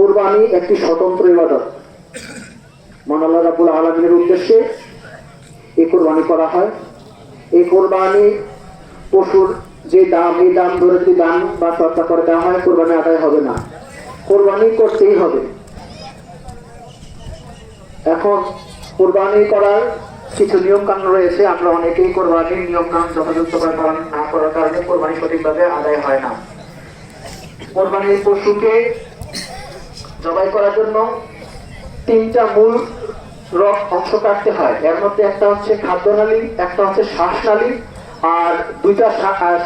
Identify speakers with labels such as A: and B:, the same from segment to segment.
A: কুরবানি একটি স্বতন্ত্র ইবাদত। মহান আল্লাহ রাব্বুল আলামিনের উদ্দেশ্যে এই কুরবানি করা হয়। এই কুরবানি পশুর যে দাম, এই দাম ধরে যদি দান বা চর্চা করে দেওয়া হয়, কুরবানি আদায় হবে না, কুরবানি করতেই হবে। এখন কুরবানি করার কিছু নিয়ম কানুন রয়েছে। আমরা অনেকেই কুরবানির নিয়ম কানুন যথাযথভাবে পালন না করার কারণে কুরবানি সঠিকভাবে আদায় হয় না। কুরবানির পশুকে জবাই করার জন্য তিনটা মূল অংশ কাটতে হয়। এর মধ্যে একটা হচ্ছে খাদ্যনালী, একটা হচ্ছে শ্বাসনালী, আর দুইটা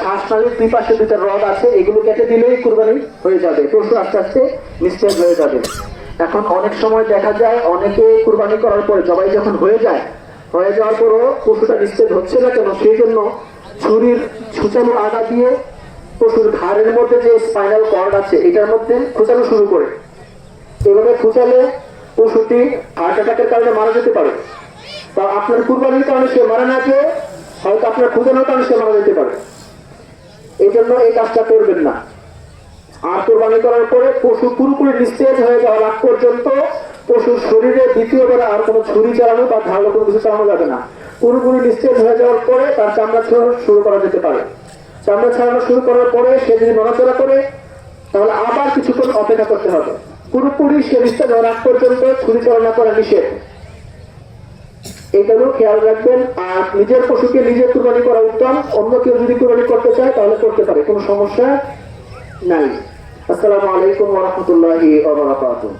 A: শ্বাসনালীর দুই পাশে দুইটা রড আছে। এগুলো কেটে দিলেই কুরবানি হয়ে যাবে, পশু আস্তে আস্তে নিস্তেজ হয়ে যাবে। এখন অনেক সময় দেখা যায় অনেকে কুরবানি করার পরে জবাই যখন হয়ে যাওয়ার পরও পশুটা নিস্তেজ হচ্ছে না কেন, সেই জন্য ছুরির ছুচানো আগা দিয়ে পশুর ঘাড়ের মধ্যে যে স্পাইনাল কর্ড আছে এটার মধ্যে খুঁচানো শুরু করে। এভাবে খুঁচালে পশুটি হার্ট অ্যাটাকের কারণে মারা যেতে পারে, বা আপনার কুরবানির কারণে সে মারা না গিয়ে হয়তো আপনার খুঁজানোর কারণে সে মারা যেতে পারে। এই জন্য এই কাজটা করবেন না। আর কুরবানি করার পরে পশু পুরোপুরি নিস্তেজ হয়ে যাওয়ার আগ পর্যন্ত পশুর শরীরে দ্বিতীয়বার আর কোনো ছুরি চালানো বা ধারালো কোনো কিছু চালানো যাবে না। পুরোপুরি নিস্তেজ হয়ে যাওয়ার পরে তার চামড়া ছাড়ানো শুরু করা যেতে পারে। চামড়া ছাড়ানো শুরু করার পরে সে যদি নড়াচড়া করে তাহলে আবার কিছুক্ষণ অপেক্ষা করতে হবে। পুরোপুরি সে নিস্তেজ হওয়ার আগ পর্যন্ত ছুরি চালনা করা নিষেধ, এইটাও খেয়াল রাখবেন। আর নিজের পশুকে নিজে কুরবানি করা উত্তম। অন্য কেউ যদি কুরবানি করতে চায় তাহলে করতে পারে, কোনো সমস্যা নাই। আসসালামু আলাইকুম ওয়া রাহমাতুল্লাহি ওয়া বারাকাতুহু।